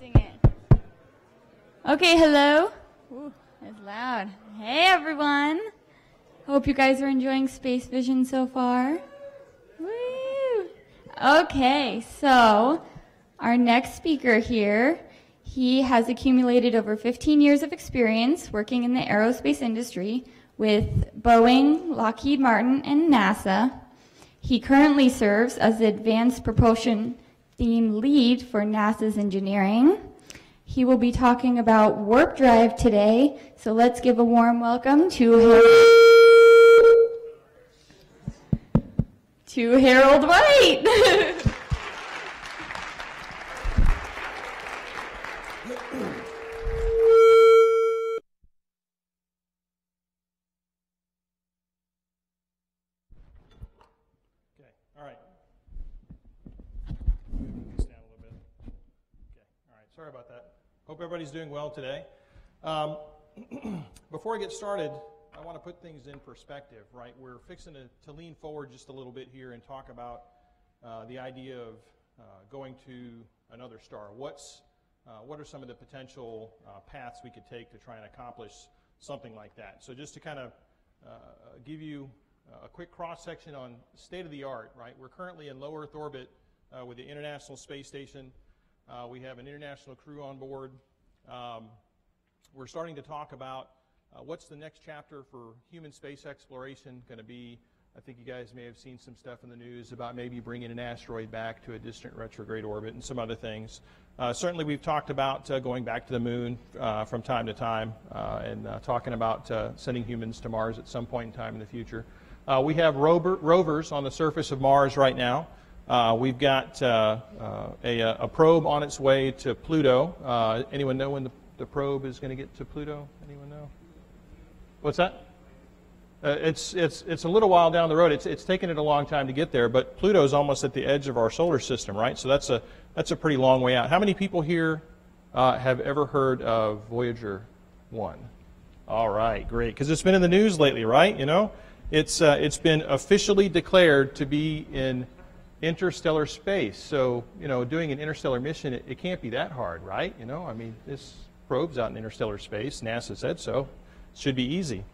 sing it. Okay, hello. Ooh, that's loud. Hey, everyone. Hope you guys are enjoying SpaceVision so far. Woo! Okay, so our next speaker here, he has accumulated over 15 years of experience working in the aerospace industry with Boeing, Lockheed Martin, and NASA. He currently serves as the Advanced Propulsion Lead for NASA's engineering. He will be talking about warp drive today, so let's give a warm welcome to Harold White. Sorry about that. Hope everybody's doing well today. Before I get started, I want to put things in perspective, right? We're fixing to lean forward just a little bit here and talk about the idea of going to another star. What are some of the potential paths we could take to try and accomplish something like that? So just to kind of give you a quick cross-section on state of the art, right? We're currently in low Earth orbit with the International Space Station. We have an international crew on board. We're starting to talk about what's the next chapter for human space exploration going to be. I think you guys may have seen some stuff in the news about maybe bringing an asteroid back to a distant retrograde orbit and some other things. Certainly we've talked about going back to the moon from time to time and talking about sending humans to Mars at some point in time in the future. We have rovers on the surface of Mars right now. We've got a probe on its way to Pluto. Anyone know when the probe is going to get to Pluto? Anyone know? What's that? It's a little while down the road. It's taken it a long time to get there, but Pluto is almost at the edge of our solar system, right? So that's a pretty long way out. How many people here have ever heard of Voyager 1? All right, great, because it's been in the news lately, right? You know, it's been officially declared to be in interstellar space. So, you know, doing an interstellar mission, it can't be that hard, right? You know, I mean, this probe's out in interstellar space. NASA said so. It should be easy.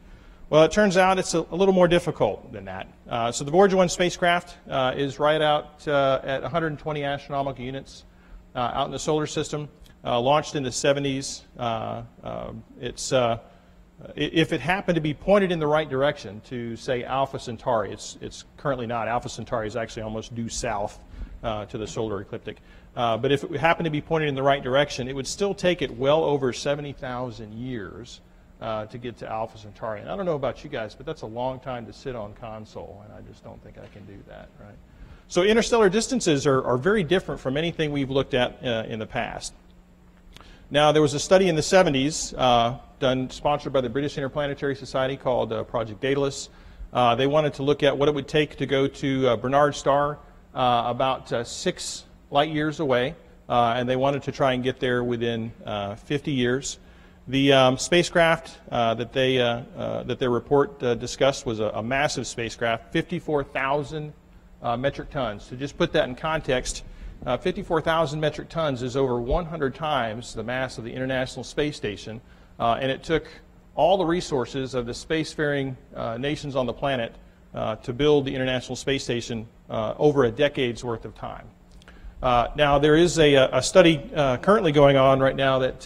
Well, it turns out it's a little more difficult than that. So the Voyager 1 spacecraft is right out at 120 astronomical units out in the solar system, launched in the 70s. If it happened to be pointed in the right direction to, say, Alpha Centauri, it's currently not. Alpha Centauri is actually almost due south to the solar ecliptic. But if it happened to be pointed in the right direction, it would still take it well over 70,000 years to get to Alpha Centauri. And I don't know about you guys, but that's a long time to sit on console, and I just don't think I can do that, right? So interstellar distances are very different from anything we've looked at in the past. Now, there was a study in the 70s sponsored by the British Interplanetary Society called Project Daedalus. They wanted to look at what it would take to go to Bernard Star, about 6 light years away, and they wanted to try and get there within 50 years. The spacecraft that their report discussed was a massive spacecraft, 54,000 metric tons. To just put that in context, 54,000 metric tons is over 100 times the mass of the International Space Station, and it took all the resources of the spacefaring nations on the planet to build the International Space Station over a decade's worth of time. Now, there is a study currently going on right now that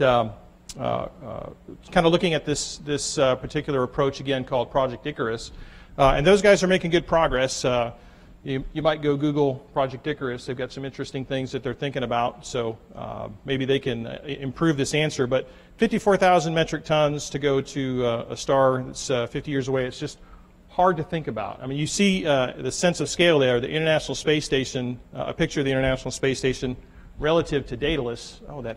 kind of looking at this particular approach again called Project Icarus, and those guys are making good progress. You might go Google Project Icarus. They've got some interesting things that they're thinking about, so maybe they can improve this answer. But 54,000 metric tons to go to a star that's 50 years away, it's just hard to think about. I mean, you see the sense of scale there, the International Space Station, a picture of the International Space Station relative to Daedalus. Oh, that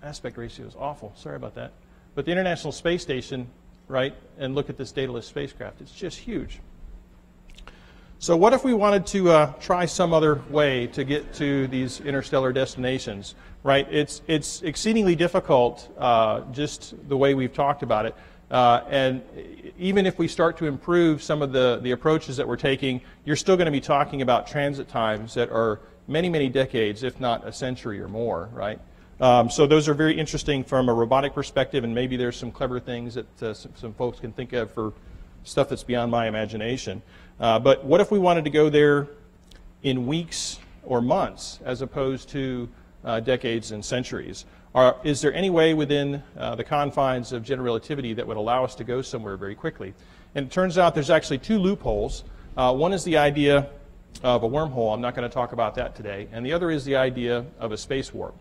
aspect ratio is awful. Sorry about that. But the International Space Station, right, and look at this Daedalus spacecraft. It's just huge. So what if we wanted to try some other way to get to these interstellar destinations, right? It's exceedingly difficult, just the way we've talked about it. And even if we start to improve some of the approaches that we're taking, you're still going to be talking about transit times that are many, many decades, if not a century or more, right? So those are very interesting from a robotic perspective, and maybe there's some clever things that some folks can think of for stuff that's beyond my imagination. But what if we wanted to go there in weeks or months as opposed to decades and centuries? Is there any way within the confines of general relativity that would allow us to go somewhere very quickly? And it turns out there's actually two loopholes. One is the idea of a wormhole. I'm not going to talk about that today. And the other is the idea of a space warp.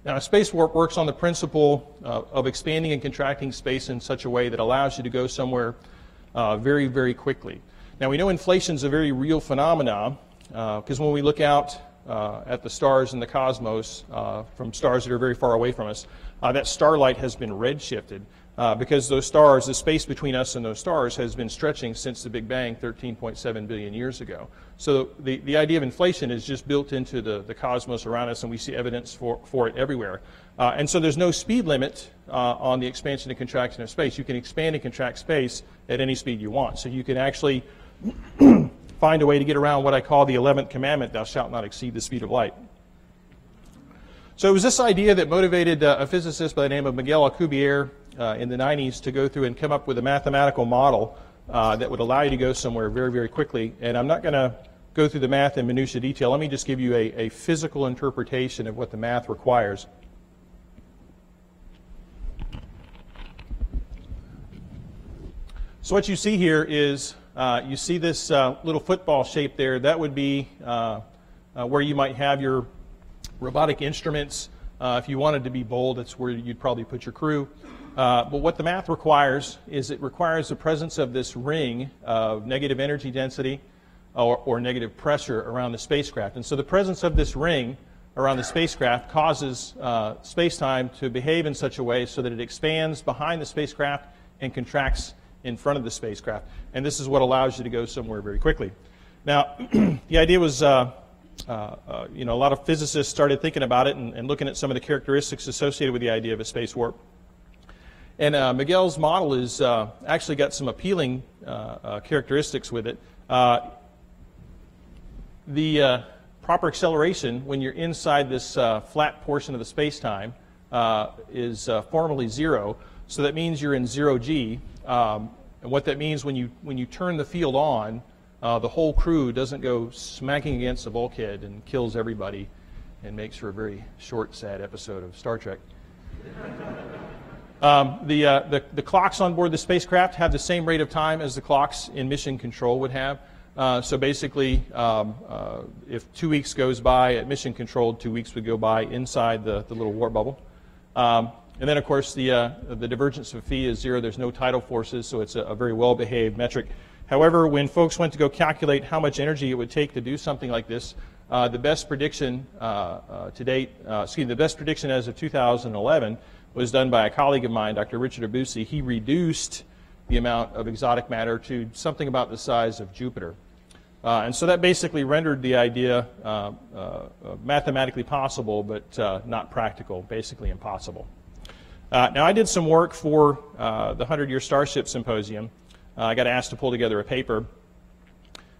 Now, a space warp works on the principle of expanding and contracting space in such a way that allows you to go somewhere very, very quickly. Now, we know inflation is a very real phenomenon because when we look out at the stars in the cosmos from stars that are very far away from us, that starlight has been redshifted because those stars, the space between us and those stars has been stretching since the Big Bang 13.7 billion years ago. So the idea of inflation is just built into the cosmos around us, and we see evidence for it everywhere. And so there's no speed limit on the expansion and contraction of space. You can expand and contract space at any speed you want. So you can actually find a way to get around what I call the 11th commandment, thou shalt not exceed the speed of light. So it was this idea that motivated a physicist by the name of Miguel Alcubbierre in the 90s to go through and come up with a mathematical model that would allow you to go somewhere very, very quickly. And I'm not going to go through the math in minutiae detail. Let me just give you a physical interpretation of what the math requires. So what you see here is you see this little football shape there. That would be where you might have your robotic instruments. If you wanted to be bold, that's where you'd probably put your crew. But what the math requires is it requires the presence of this ring of negative energy density or negative pressure around the spacecraft. And so the presence of this ring around the spacecraft causes space-time to behave in such a way so that it expands behind the spacecraft and contracts in front of the spacecraft. And this is what allows you to go somewhere very quickly. Now, the idea was, a lot of physicists started thinking about it and looking at some of the characteristics associated with the idea of a space warp. And Miguel's model is actually got some appealing characteristics with it. The proper acceleration when you're inside this flat portion of the space-time is formally 0. So that means you're in 0G. And what that means when you turn the field on, the whole crew doesn't go smacking against a bulkhead and kills everybody and makes for a very short, sad episode of Star Trek. The clocks on board the spacecraft have the same rate of time as the clocks in mission control would have. So basically, if 2 weeks goes by at mission control, 2 weeks would go by inside the little warp bubble. And then, of course, the divergence of phi is 0. There's no tidal forces, so it's a very well-behaved metric. However, when folks went to go calculate how much energy it would take to do something like this, the best prediction to date, the best prediction as of 2011 was done by a colleague of mine, Dr. Richard Abusi. He reduced the amount of exotic matter to something about the size of Jupiter. And so that basically rendered the idea mathematically possible, but not practical, basically impossible. Now, I did some work for the 100-Year Starship Symposium. I got asked to pull together a paper.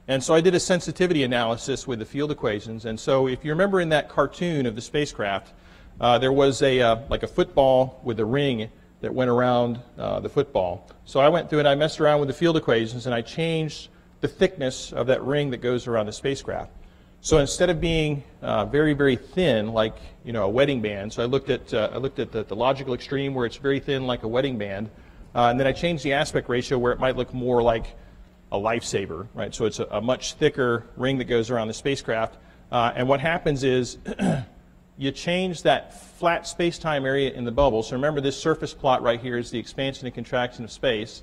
And so I did a sensitivity analysis with the field equations. And so if you remember in that cartoon of the spacecraft, there was like a football with a ring that went around the football. So I went through and I messed around with the field equations and I changed the thickness of that ring that goes around the spacecraft. So instead of being very, very thin, like a wedding band, so I looked at the logical extreme where it's very thin, like a wedding band, and then I changed the aspect ratio where it might look more like a lifesaver, right? So it's a much thicker ring that goes around the spacecraft, and what happens is you change that flat space-time area in the bubble. So remember, this surface plot right here is the expansion and contraction of space,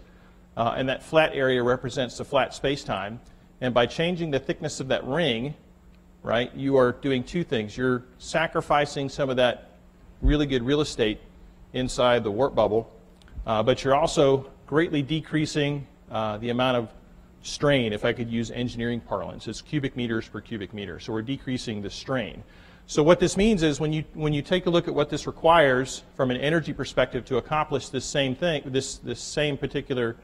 and that flat area represents the flat space-time. And by changing the thickness of that ring, right, you are doing two things. You're sacrificing some of that really good real estate inside the warp bubble, but you're also greatly decreasing the amount of strain, if I could use engineering parlance. It's cubic meters per cubic meter. So we're decreasing the strain. So what this means is when you take a look at what this requires from an energy perspective to accomplish this same thing, this same particular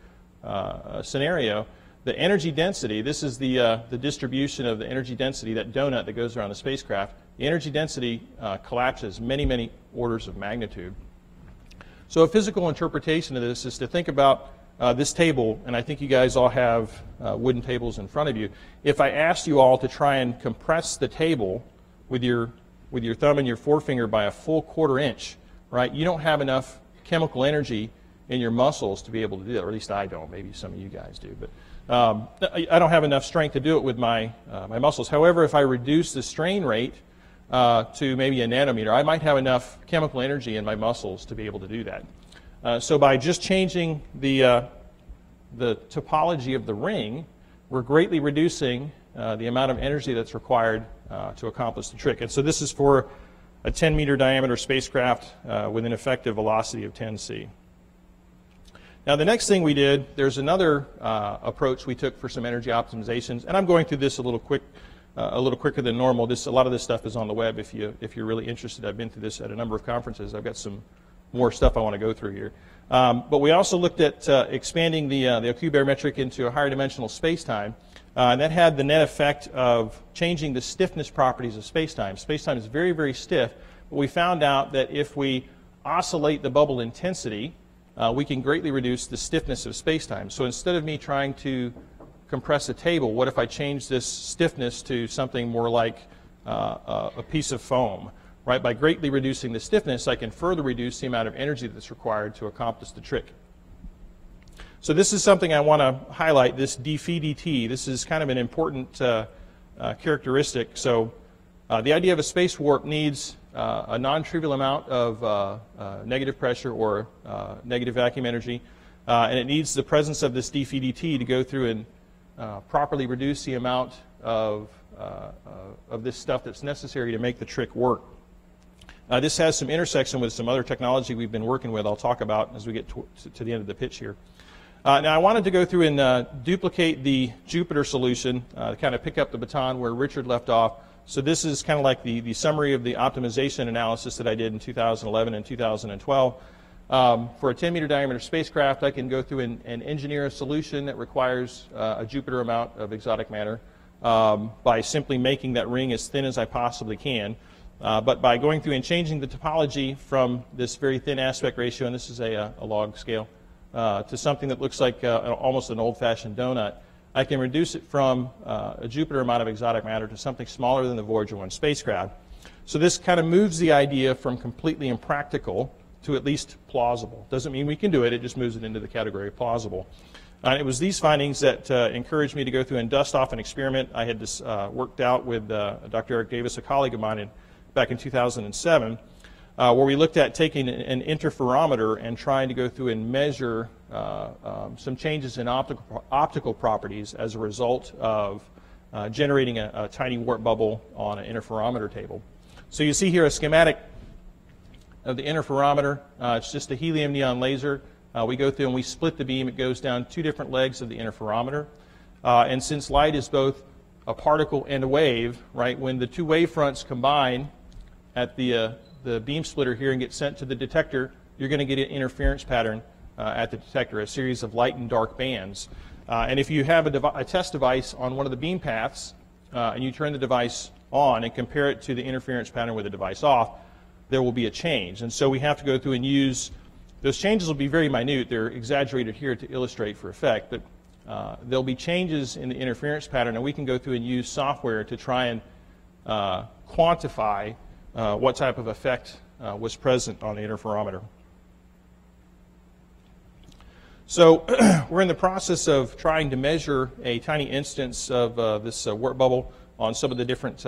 scenario, the energy density, this is the distribution of the energy density, that donut that goes around the spacecraft. The energy density collapses many, many orders of magnitude. So a physical interpretation of this is to think about this table, and I think you guys all have wooden tables in front of you. If I asked you all to try and compress the table with your thumb and your forefinger by a full 1/4 inch, right, you don't have enough chemical energy in your muscles to be able to do that, or at least I don't. Maybe some of you guys do, but I don't have enough strength to do it with my muscles. However, if I reduce the strain rate to maybe a nanometer, I might have enough chemical energy in my muscles to be able to do that. So by just changing the topology of the ring, we're greatly reducing the amount of energy that's required to accomplish the trick. And so this is for a 10-meter diameter spacecraft with an effective velocity of 10 c. Now the next thing we did, there's another approach we took for some energy optimizations, and I'm going through this a little quicker than normal. A lot of this stuff is on the web if you're really interested. I've been through this at a number of conferences. I've got some more stuff I want to go through here. But we also looked at expanding the Alcubbierre metric into a higher dimensional space-time, and that had the net effect of changing the stiffness properties of space-time. Space-time is very, very stiff, but we found out that if we oscillate the bubble intensity, we can greatly reduce the stiffness of space-time. So instead of me trying to compress a table, what if I change this stiffness to something more like a piece of foam? Right? By greatly reducing the stiffness, I can further reduce the amount of energy that's required to accomplish the trick. So this is something I want to highlight, this dφ/dt. This is kind of an important characteristic. So the idea of a space warp needs a non-trivial amount of negative pressure or negative vacuum energy, and it needs the presence of this dφ/dt to go through and properly reduce the amount of this stuff that's necessary to make the trick work. This has some intersection with some other technology we've been working with I'll talk about as we get to the end of the pitch here. Now I wanted to go through and duplicate the Jupiter solution to kind of pick up the baton where Richard left off. So this is kind of like the summary of the optimization analysis that I did in 2011 and 2012. For a 10-meter diameter spacecraft, I can go through and engineer a solution that requires a Jupiter amount of exotic matter by simply making that ring as thin as I possibly can. But by going through and changing the topology from this very thin aspect ratio, and this is a log scale, to something that looks like almost an old-fashioned donut, I can reduce it from a Jupiter amount of exotic matter to something smaller than the Voyager 1 spacecraft. So this kind of moves the idea from completely impractical to at least plausible. Doesn't mean we can do it, it just moves it into the category of plausible. And it was these findings that encouraged me to go through and dust off an experiment I had this, worked out with Dr. Eric Davis, a colleague of mine, back in 2007, where we looked at taking an interferometer and trying to go through and measure some changes in optical properties as a result of generating a tiny warp bubble on an interferometer table. So you see here a schematic of the interferometer. It's just a helium neon laser. We go through and we split the beam. It goes down 2 different legs of the interferometer. And since light is both a particle and a wave, right, when the 2 wave fronts combine at the beam splitter here and get sent to the detector, you're going to get an interference pattern at the detector, a series of light and dark bands. And if you have a test device on one of the beam paths and you turn the device on and compare it to the interference pattern with the device off, there will be a change. And so we have to go through and use, those changes will be very minute. They're exaggerated here to illustrate for effect, but there'll be changes in the interference pattern, and we can go through and use software to try and quantify what type of effect was present on the interferometer. So we're in the process of trying to measure a tiny instance of this warp bubble on some of the different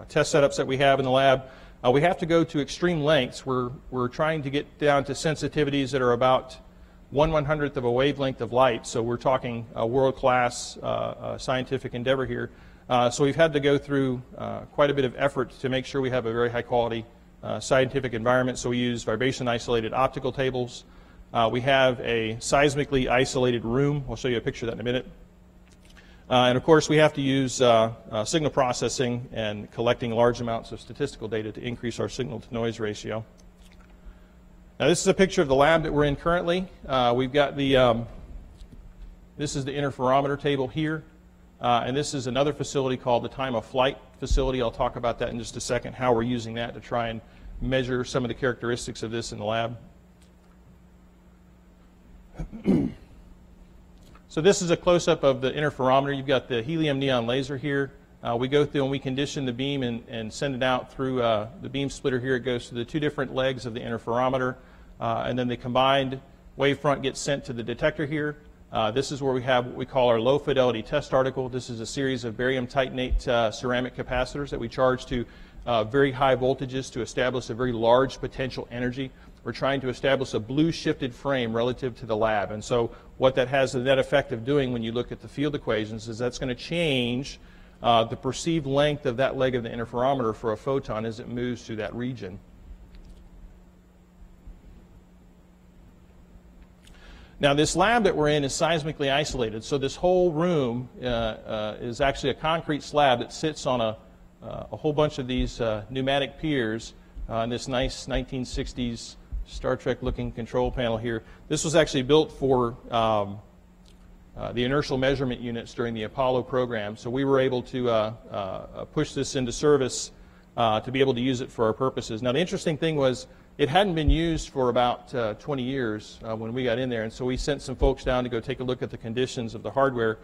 test setups that we have in the lab. We have to go to extreme lengths. We're trying to get down to sensitivities that are about 1/100th of a wavelength of light. So we're talking a world-class scientific endeavor here. So we've had to go through quite a bit of effort to make sure we have a very high-quality scientific environment. So we use vibration-isolated optical tables. We have a seismically isolated room. I'll show you a picture of that in a minute. And of course, we have to use signal processing and collecting large amounts of statistical data to increase our signal-to-noise ratio. Now, this is a picture of the lab that we're in currently. We've got the This is the interferometer table here. And this is another facility called the time of flight facility. I'll talk about that in just a second, how we're using that to try and measure some of the characteristics of this in the lab. So this is a close-up of the interferometer. You've got the helium neon laser here. We go through and we condition the beam and send it out through the beam splitter here. It goes to the two different legs of the interferometer. And then the combined wavefront gets sent to the detector here. This is where we have what we call our low fidelity test article. This is a series of barium titanate ceramic capacitors that we charge to very high voltages to establish a very large potential energy. We're trying to establish a blue shifted frame relative to the lab. And so what that has the net effect of doing when you look at the field equations is that's going to change the perceived length of that leg of the interferometer for a photon as it moves through that region. Now this lab that we're in is seismically isolated, so this whole room is actually a concrete slab that sits on a whole bunch of these pneumatic piers on this nice 1960s Star Trek looking control panel here. This was actually built for the inertial measurement units during the Apollo program, so we were able to push this into service to be able to use it for our purposes. Now the interesting thing was it hadn't been used for about 20 years when we got in there, and so we sent some folks down to go take a look at the conditions of the hardware,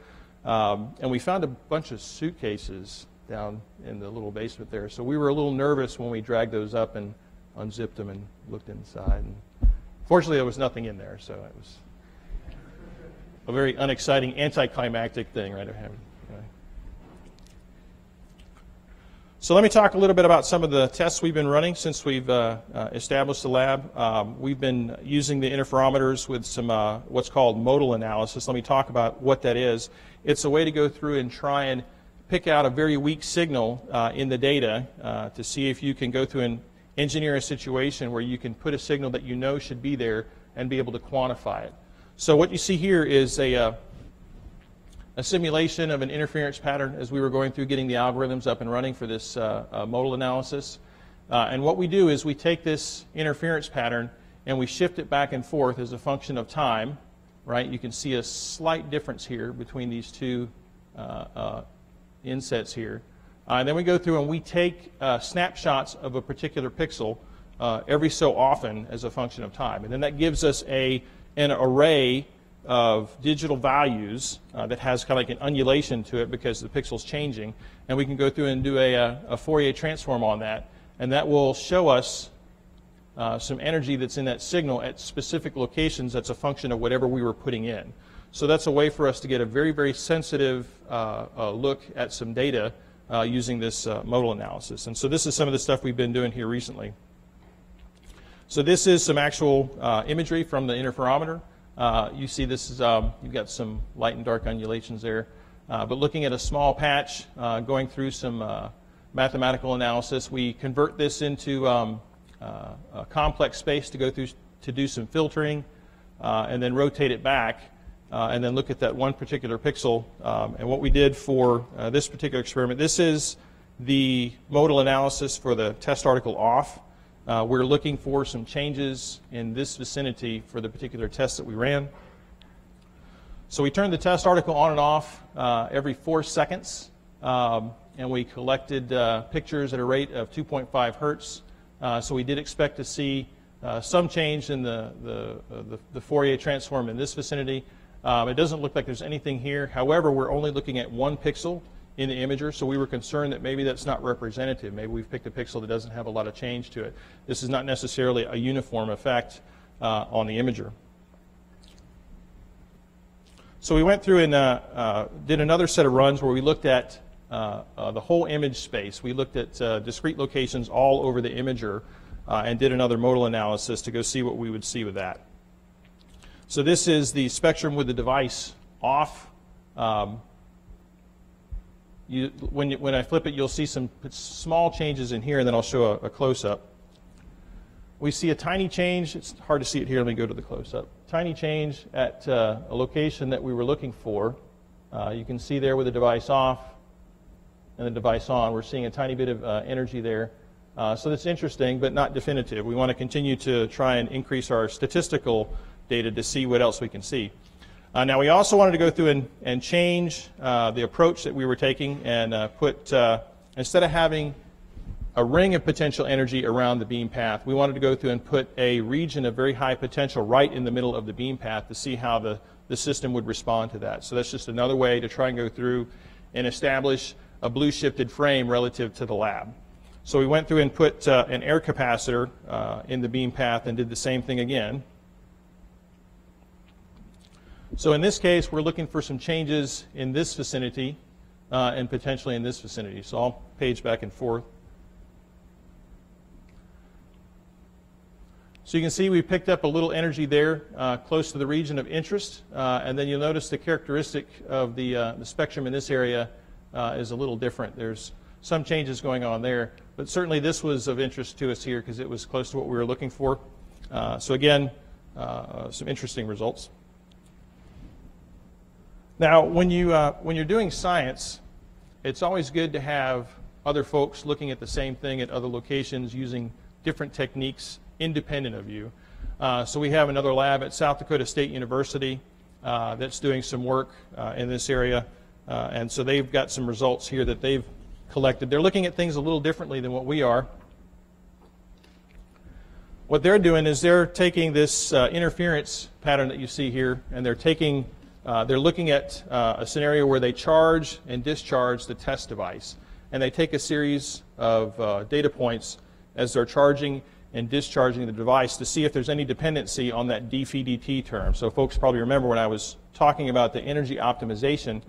and we found a bunch of suitcases down in the little basement there. So we were a little nervous when we dragged those up and unzipped them and looked inside. And fortunately, there was nothing in there, so it was a very unexciting, anticlimactic thing, right? So let me talk a little bit about some of the tests we've been running since we've established the lab. We've been using the interferometers with some what's called modal analysis. Let me talk about what that is. It's a way to go through and try and pick out a very weak signal in the data to see if you can go through and engineer a situation where you can put a signal that you know should be there and be able to quantify it. So what you see here is a simulation of an interference pattern as we were going through getting the algorithms up and running for this modal analysis. And what we do is we take this interference pattern and we shift it back and forth as a function of time, right? You can see a slight difference here between these two insets here. Then we go through and we take snapshots of a particular pixel every so often as a function of time. And then that gives us an array of digital values that has kind of like an undulation to it because the pixel's changing. And we can go through and do a Fourier transform on that. And that will show us some energy that's in that signal at specific locations that's a function of whatever we were putting in. So that's a way for us to get a very, very sensitive look at some data using this modal analysis. And so this is some of the stuff we've been doing here recently. So this is some actual imagery from the interferometer. You see this is, you've got some light and dark undulations there. But looking at a small patch, going through some mathematical analysis, we convert this into a complex space to go through to do some filtering, and then rotate it back, and then look at that one particular pixel. And what we did for this particular experiment, this is the modal analysis for the test article off. We're looking for some changes in this vicinity for the particular test that we ran. So we turned the test article on and off every 4 seconds, and we collected pictures at a rate of 2.5 hertz. So we did expect to see some change in the Fourier transform in this vicinity. It doesn't look like there's anything here. However, we're only looking at one pixel in the imager, so we were concerned that maybe that's not representative. Maybe we've picked a pixel that doesn't have a lot of change to it. This is not necessarily a uniform effect on the imager. So we went through and did another set of runs where we looked at the whole image space. We looked at discrete locations all over the imager and did another modal analysis to go see what we would see with that. So this is the spectrum with the device off. When I flip it, you'll see some small changes in here, and then I'll show a close-up. We see a tiny change. It's hard to see it here. Let me go to the close-up. Tiny change at a location that we were looking for. You can see there with the device off and the device on, we're seeing a tiny bit of energy there. So that's interesting, but not definitive. We want to continue to try and increase our statistical data to see what else we can see. Now we also wanted to go through and change the approach that we were taking and put, instead of having a ring of potential energy around the beam path, we wanted to go through and put a region of very high potential right in the middle of the beam path to see how the system would respond to that. So that's just another way to try and go through and establish a blue shifted frame relative to the lab. So we went through and put an air capacitor in the beam path and did the same thing again. So in this case, we're looking for some changes in this vicinity and potentially in this vicinity. So I'll page back and forth. So you can see we picked up a little energy there close to the region of interest. And then you'll notice the characteristic of the spectrum in this area is a little different. There's some changes going on there. But certainly this was of interest to us here because it was close to what we were looking for. So again, some interesting results. Now, when you're doing science, it's always good to have other folks looking at the same thing at other locations using different techniques independent of you. So we have another lab at South Dakota State University that's doing some work in this area. And so they've got some results here that they've collected. They're looking at things a little differently than what we are. What they're doing is they're taking this interference pattern that you see here, and they're looking at a scenario where they charge and discharge the test device. And they take a series of data points as they're charging and discharging the device to see if there's any dependency on that dφ/dt term. So folks probably remember when I was talking about the energy optimization,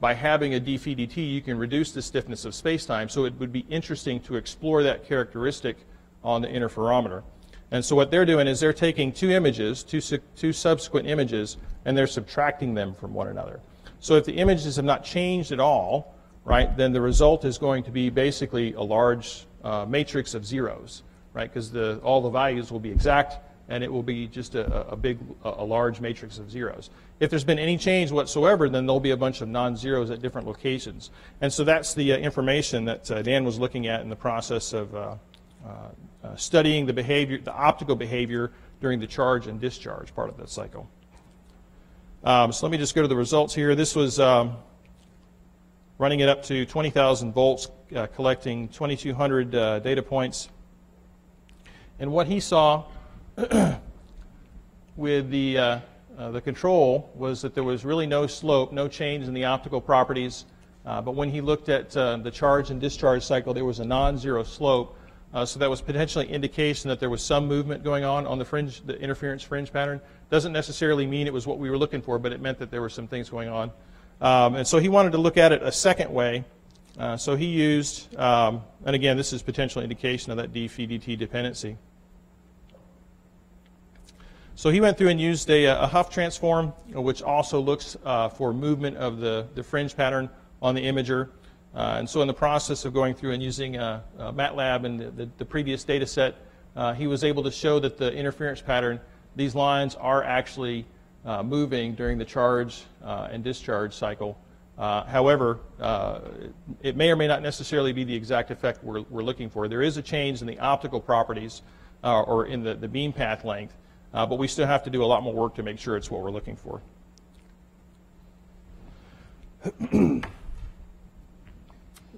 by having a dφ/dt you can reduce the stiffness of space-time. So it would be interesting to explore that characteristic on the interferometer. And so what they're doing is they're taking two images, two subsequent images, and they're subtracting them from one another. So if the images have not changed at all, right, then the result is going to be basically a large matrix of zeros, right, because all the values will be exact, and it will be just a large matrix of zeros. If there's been any change whatsoever, then there'll be a bunch of non-zeros at different locations. And so that's the information that Dan was looking at in the process of studying the behavior, the optical behavior during the charge and discharge part of that cycle. So let me just go to the results here. This was running it up to 20,000 volts, collecting 2,200 data points. And what he saw with the control was that there was really no slope, no change in the optical properties. But when he looked at the charge and discharge cycle, there was a non-zero slope. So that was potentially indication that there was some movement going on the fringe, the interference fringe pattern. Doesn't necessarily mean it was what we were looking for, but it meant that there were some things going on. And so he wanted to look at it a second way. So he used, and again, this is potential indication of that dφ/dt dependency. So he went through and used a Huff transform, which also looks for movement of the fringe pattern on the imager. And so in the process of going through and using MATLAB and the previous data set, he was able to show that the interference pattern, these lines are actually moving during the charge and discharge cycle. However, it may or may not necessarily be the exact effect we're looking for. There is a change in the optical properties or in the beam path length, but we still have to do a lot more work to make sure it's what we're looking for.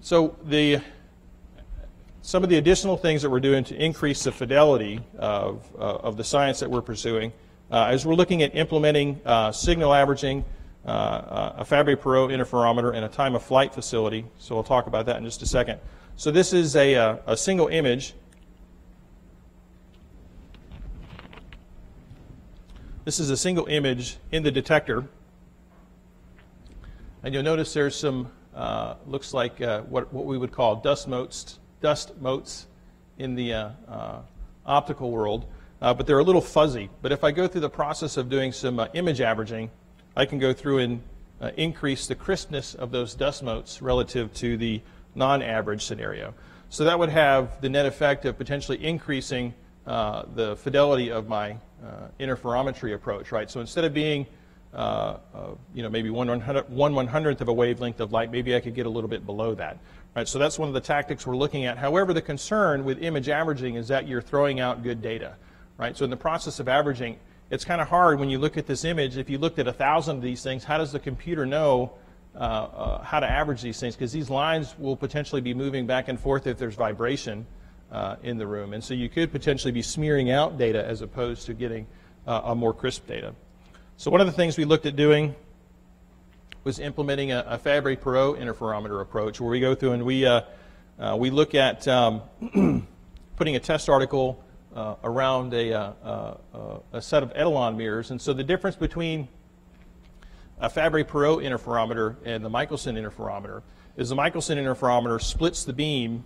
So some of the additional things that we're doing to increase the fidelity of the science that we're pursuing is we're looking at implementing signal averaging, a Fabry-Perot interferometer, and a time of flight facility. So we'll talk about that in just a second. So this is a single image. This is a single image in the detector. And you'll notice there's some looks like what we would call dust motes in the optical world, but they're a little fuzzy. But if I go through the process of doing some image averaging, I can go through and increase the crispness of those dust motes relative to the non-average scenario. So that would have the net effect of potentially increasing the fidelity of my interferometry approach, right? So instead of being maybe 1/100th of a wavelength of light, maybe I could get a little bit below that. Right? So that's one of the tactics we're looking at. However, the concern with image averaging is that you're throwing out good data. Right? So in the process of averaging, it's kind of hard when you look at this image. If you looked at 1,000 of these things, how does the computer know how to average these things? Because these lines will potentially be moving back and forth if there's vibration in the room. And so you could potentially be smearing out data as opposed to getting a more crisp data. So one of the things we looked at doing was implementing a Fabry-Perot interferometer approach, where we go through and we look at putting a test article around a set of Etalon mirrors. And so the difference between a Fabry-Perot interferometer and the Michelson interferometer is the Michelson interferometer splits the beam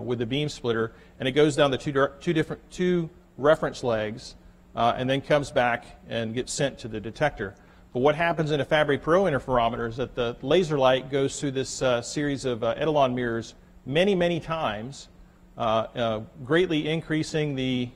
with the beam splitter, and it goes down the two reference legs and then comes back and gets sent to the detector. But what happens in a Fabry-Perot interferometer is that the laser light goes through this series of Etalon mirrors many, many times, greatly increasing the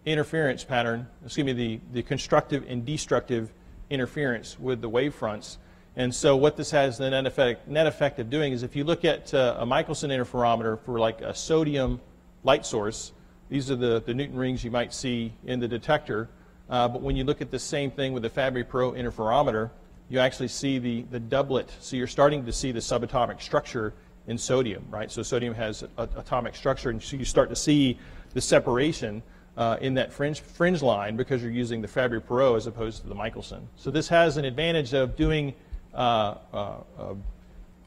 interference pattern, the constructive and destructive interference with the wavefronts. And so what this has the net effect of doing is, if you look at a Michelson interferometer for like a sodium light source, these are the Newton rings you might see in the detector. But when you look at the same thing with the Fabry-Perot interferometer, you actually see the doublet. So you're starting to see the subatomic structure in sodium, right? So sodium has atomic structure, and so you start to see the separation in that fringe line because you're using the Fabry-Perot as opposed to the Michelson. So this has an advantage of doing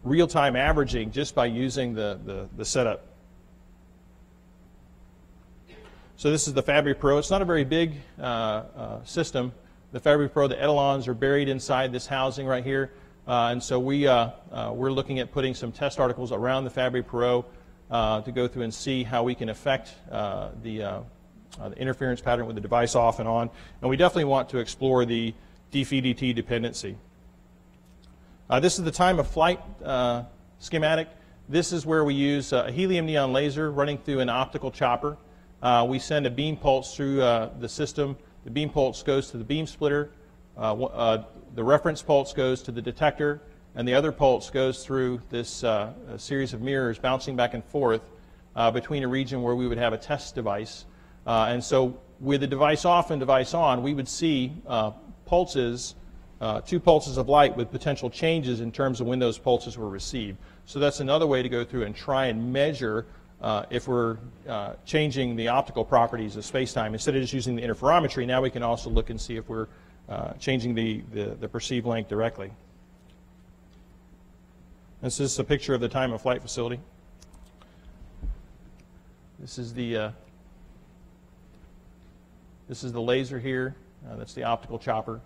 real-time averaging just by using the setup. So this is the Fabry-Perot. It's not a very big system. The Fabry-Perot, the Etalons are buried inside this housing right here. And so we're looking at putting some test articles around the Fabry-Perot to go through and see how we can affect the interference pattern with the device off and on. And we definitely want to explore the dφ-dt dependency. This is the time of flight schematic. This is where we use a helium neon laser running through an optical chopper. We send a beam pulse through the system. The beam pulse goes to the beam splitter. The reference pulse goes to the detector, and the other pulse goes through this series of mirrors bouncing back and forth between a region where we would have a test device. And so with the device off and device on, we would see pulses, 2 pulses of light with potential changes in terms of when those pulses were received. So that's another way to go through and try and measure if we're changing the optical properties of space-time. Instead of just using the interferometry, now we can also look and see if we're changing the perceived length directly. This is a picture of the time of flight facility. This is the laser here. That's the optical chopper.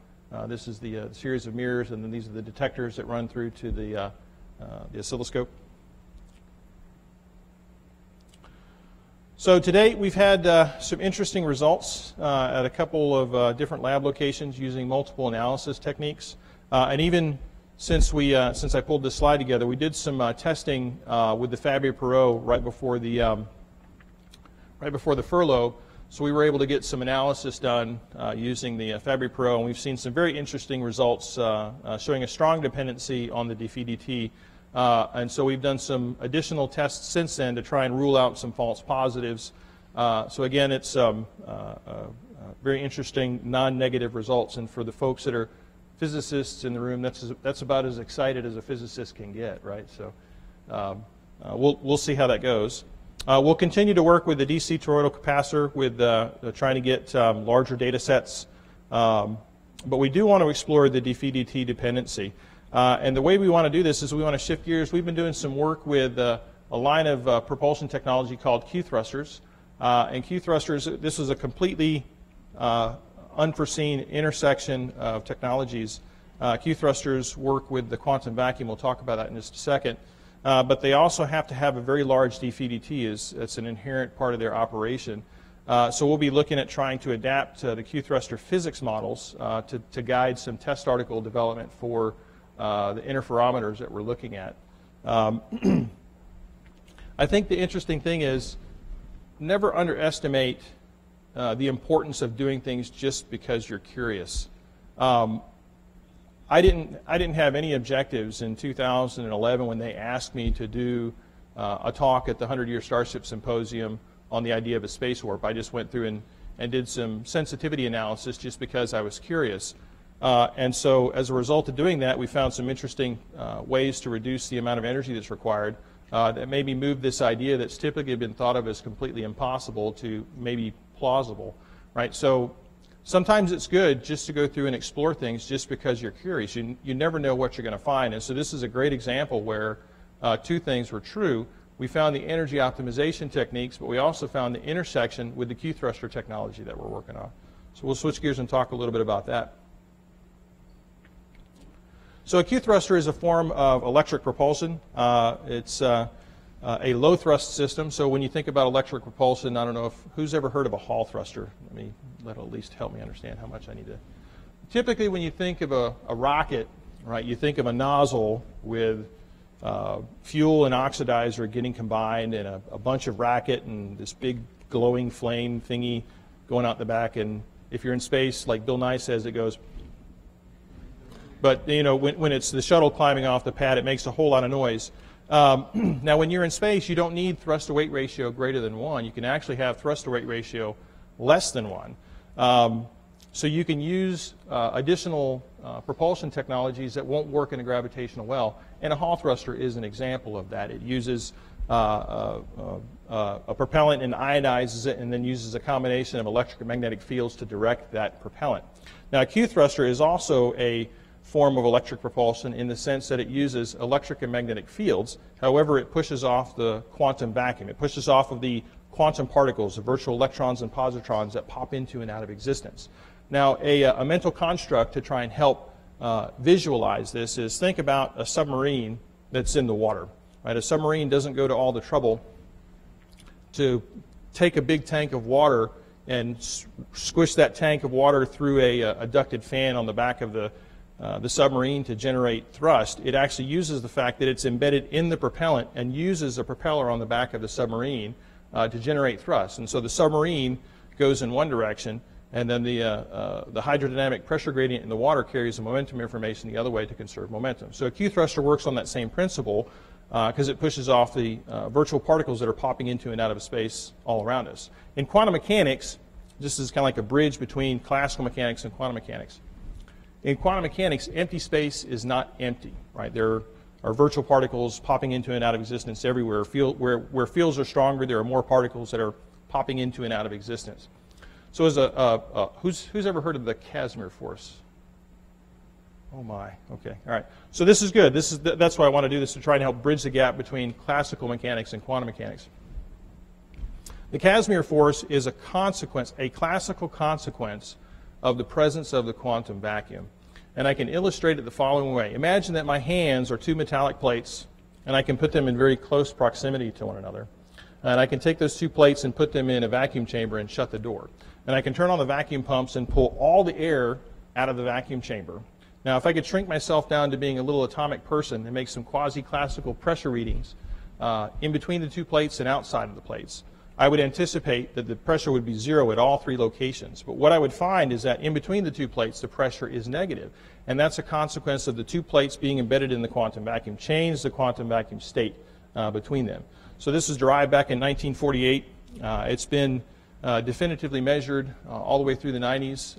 This is the series of mirrors, and then these are the detectors that run through to the oscilloscope. So to date, we've had some interesting results at a couple of different lab locations using multiple analysis techniques. And even since I pulled this slide together, we did some testing with the Fabry-Perot right before the furlough. So we were able to get some analysis done using the Fabry-Perot, and we've seen some very interesting results showing a strong dependency on the dφ-dt. And so we've done some additional tests since then to try and rule out some false positives. So again, it's very interesting non-negative results, and for the folks that are physicists in the room, that's about as excited as a physicist can get, right? So we'll see how that goes. We'll continue to work with the DC toroidal capacitor with trying to get larger data sets, but we do want to explore the dφ-dt dependency. And the way we want to do this is we want to shift gears. We've been doing some work with a line of propulsion technology called Q thrusters. And Q thrusters, this is a completely unforeseen intersection of technologies. Q thrusters work with the quantum vacuum. We'll talk about that in just a second. But they also have to have a very large dφ-dt. It's an inherent part of their operation. So we'll be looking at trying to adapt the Q thruster physics models to guide some test article development for the interferometers that we're looking at. I think the interesting thing is never underestimate the importance of doing things just because you're curious. I didn't have any objectives in 2011 when they asked me to do a talk at the 100-Year Starship Symposium on the idea of a space warp. I just went through and did some sensitivity analysis just because I was curious. And so as a result of doing that, we found some interesting ways to reduce the amount of energy that's required that maybe move this idea that's typically been thought of as completely impossible to maybe plausible, right? So sometimes it's good just to go through and explore things just because you're curious. You never know what you're going to find. And so this is a great example where two things were true. We found the energy optimization techniques, but we also found the intersection with the Q thruster technology that we're working on. So we'll switch gears and talk a little bit about that. So a Q thruster is a form of electric propulsion. It's a low thrust system. So when you think about electric propulsion, I don't know if who's ever heard of a Hall thruster. That'll at least help me understand how much I need to. Typically, when you think of a rocket, right, you think of a nozzle with fuel and oxidizer getting combined and a bunch of racket and this big glowing flame thingy going out the back. And if you're in space, like Bill Nye says, it goes. But you know, when it's the shuttle climbing off the pad, it makes a whole lot of noise. Now, when you're in space, you don't need thrust-to-weight ratio greater than 1. You can actually have thrust-to-weight ratio less than 1. So you can use additional propulsion technologies that won't work in a gravitational well. And a Hall thruster is an example of that. It uses a propellant and ionizes it and then uses a combination of electric and magnetic fields to direct that propellant. Now, a Q thruster is also a form of electric propulsion in the sense that it uses electric and magnetic fields. However, it pushes off the quantum vacuum. It pushes off of the quantum particles, the virtual electrons and positrons that pop into and out of existence. Now, a mental construct to try and help visualize this is think about a submarine that's in the water. Right? A submarine doesn't go to all the trouble to take a big tank of water and squish that tank of water through a ducted fan on the back of the submarine to generate thrust. It actually uses the fact that it's embedded in the propellant and uses a propeller on the back of the submarine to generate thrust. And so the submarine goes in one direction, and then the hydrodynamic pressure gradient in the water carries the momentum information the other way to conserve momentum. So a Q thruster works on that same principle because it pushes off the virtual particles that are popping into and out of space all around us. In quantum mechanics, this is kind of like a bridge between classical mechanics and quantum mechanics. In quantum mechanics, empty space is not empty, right? There are virtual particles popping into and out of existence everywhere. Where fields are stronger, there are more particles that are popping into and out of existence. So as who's ever heard of the Casimir force? Oh my, okay, all right. So this is good. That's why I want to do this, to try and help bridge the gap between classical mechanics and quantum mechanics. The Casimir force is a classical consequence of the presence of the quantum vacuum. And I can illustrate it the following way. Imagine that my hands are two metallic plates, and I can put them in very close proximity to one another. And I can take those two plates and put them in a vacuum chamber and shut the door. And I can turn on the vacuum pumps and pull all the air out of the vacuum chamber. Now, if I could shrink myself down to being a little atomic person and make some quasi-classical pressure readings in between the two plates and outside of the plates, I would anticipate that the pressure would be 0 at all three locations. But what I would find is that in between the two plates, the pressure is negative. And that's a consequence of the two plates being embedded in the quantum vacuum, change the quantum vacuum state between them. So this was derived back in 1948. It's been definitively measured all the way through the 90s.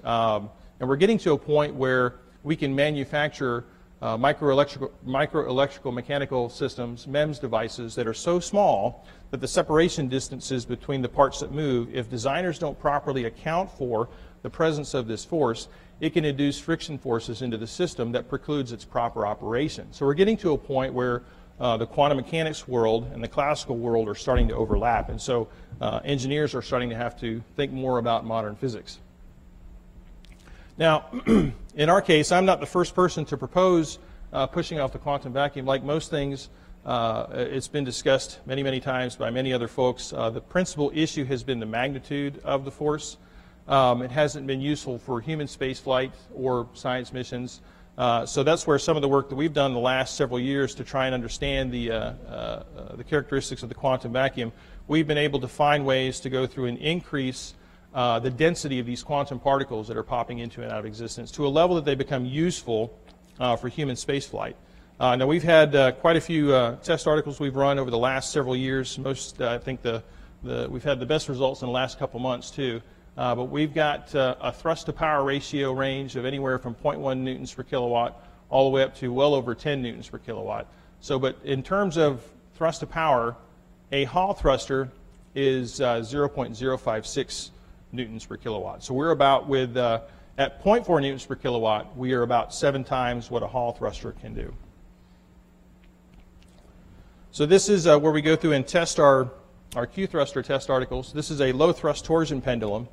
And we're getting to a point where we can manufacture microelectrical mechanical systems, MEMS devices, that are so small that the separation distances between the parts that move, if designers don't properly account for the presence of this force, it can induce friction forces into the system that precludes its proper operation. So we're getting to a point where the quantum mechanics world and the classical world are starting to overlap. And so engineers are starting to have to think more about modern physics. Now, in our case, I'm not the first person to propose pushing off the quantum vacuum. Like most things, it's been discussed many, many times by many other folks. The principal issue has been the magnitude of the force. It hasn't been useful for human spaceflight or science missions. So that's where some of the work that we've done the last several years to try and understand the characteristics of the quantum vacuum, we've been able to find ways to go through and increase the density of these quantum particles that are popping into and out of existence to a level that they become useful for human spaceflight. Now, we've had quite a few test articles we've run over the last several years. I think we've had the best results in the last couple months, too. but we've got a thrust-to-power ratio range of anywhere from 0.1 newtons per kilowatt all the way up to well over 10 newtons per kilowatt. So, but in terms of thrust-to-power, a Hall thruster is 0.056 newtons per kilowatt. So we're about with, at 0.4 newtons per kilowatt, we are about 7 times what a Hall thruster can do. So this is where we go through and test our Q thruster test articles. This is a low thrust torsion pendulum.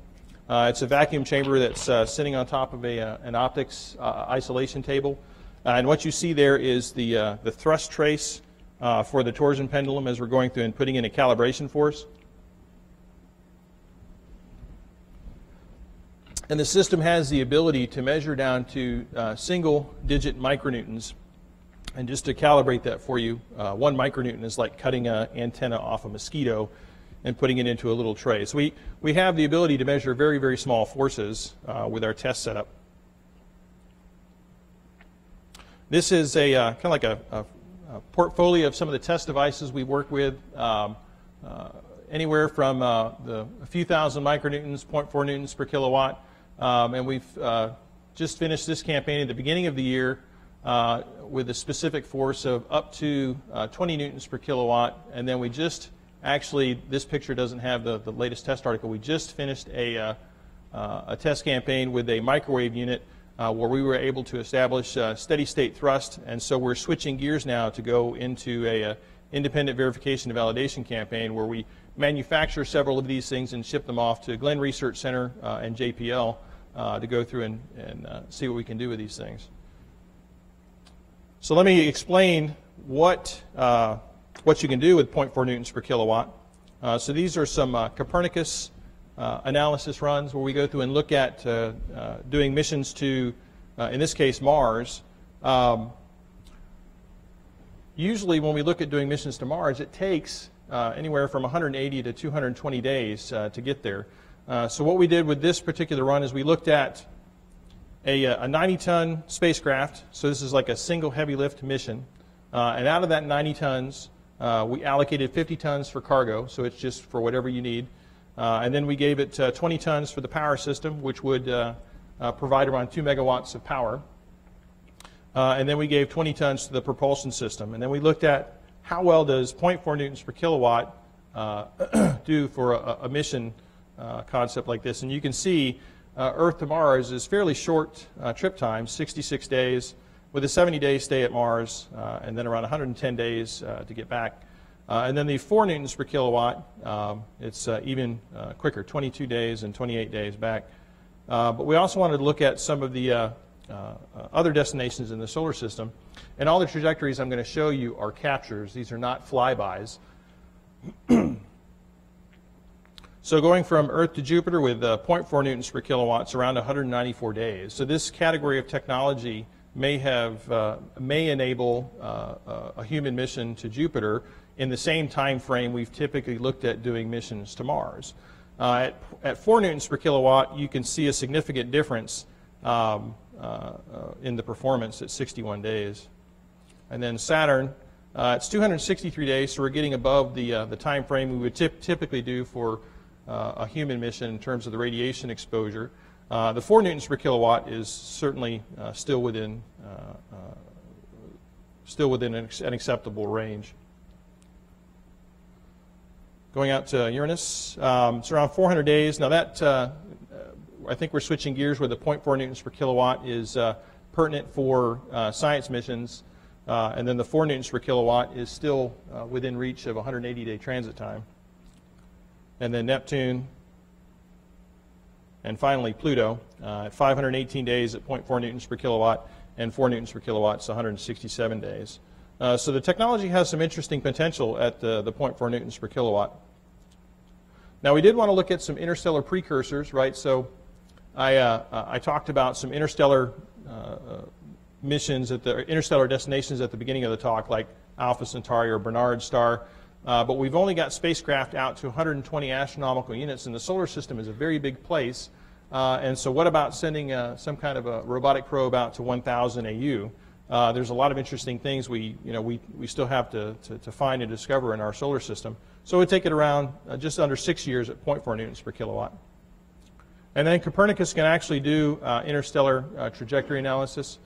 It's a vacuum chamber that's sitting on top of an optics isolation table. And what you see there is the thrust trace for the torsion pendulum as we're going through and putting in a calibration force. And the system has the ability to measure down to single-digit micronewtons. And just to calibrate that for you, 1 micronewton is like cutting an antenna off a mosquito and putting it into a little tray. So we have the ability to measure very, very small forces with our test setup. This is a kind of like a portfolio of some of the test devices we work with, anywhere from a few thousand micronewtons, 0.4 newtons per kilowatt. And we've just finished this campaign at the beginning of the year with a specific force of up to 20 newtons per kilowatt. And then we just, actually, this picture doesn't have the latest test article. We just finished a test campaign with a microwave unit where we were able to establish steady state thrust. And so we're switching gears now to go into a independent verification and validation campaign where we manufacture several of these things and ship them off to Glenn Research Center and JPL to go through and see what we can do with these things. So let me explain what you can do with 0.4 newtons per kilowatt. So these are some Copernicus analysis runs where we go through and look at doing missions to, in this case, Mars. Usually when we look at doing missions to Mars, it takes anywhere from 180 to 220 days to get there. So what we did with this particular run is we looked at a 90-ton spacecraft. So this is like a single heavy lift mission. And out of that 90 tons, we allocated 50 tons for cargo, so it's just for whatever you need. And then we gave it 20 tons for the power system, which would provide around 2 megawatts of power. And then we gave 20 tons to the propulsion system. And then we looked at how well does 0.4 newtons per kilowatt do for a mission concept like this. And you can see Earth to Mars is fairly short trip time, 66 days, with a 70-day stay at Mars, and then around 110 days to get back. And then the 4 newtons per kilowatt, it's even quicker, 22 days and 28 days back. But we also wanted to look at some of the other destinations in the solar system. And all the trajectories I'm going to show you are captures. These are not flybys. So going from Earth to Jupiter with 0.4 newtons per kilowatt, around 194 days. So this category of technology may enable a human mission to Jupiter in the same time frame we've typically looked at doing missions to Mars. At 4 newtons per kilowatt, you can see a significant difference in the performance at 61 days. And then Saturn, it's 263 days, so we're getting above the time frame we would typically do for a human mission in terms of the radiation exposure. The 4 newtons per kilowatt is certainly still within an acceptable range. Going out to Uranus, it's around 400 days. Now that, I think we're switching gears where the 0.4 newtons per kilowatt is pertinent for science missions, and then the 4 newtons per kilowatt is still within reach of 180-day transit time. And then Neptune, and finally Pluto, at 518 days at 0.4 newtons per kilowatt, and 4 newtons per kilowatt, so 167 days. So the technology has some interesting potential at the 0.4 newtons per kilowatt. Now we did want to look at some interstellar precursors, right? So I talked about some interstellar missions at the interstellar destinations at the beginning of the talk, like Alpha Centauri or Barnard Star. But we've only got spacecraft out to 120 astronomical units, and the solar system is a very big place. And so what about sending some kind of a robotic probe out to 1,000 AU? There's a lot of interesting things we still have to find and discover in our solar system. So it would take it around just under 6 years at 0.4 newtons per kilowatt. And then Copernicus can actually do interstellar trajectory analysis.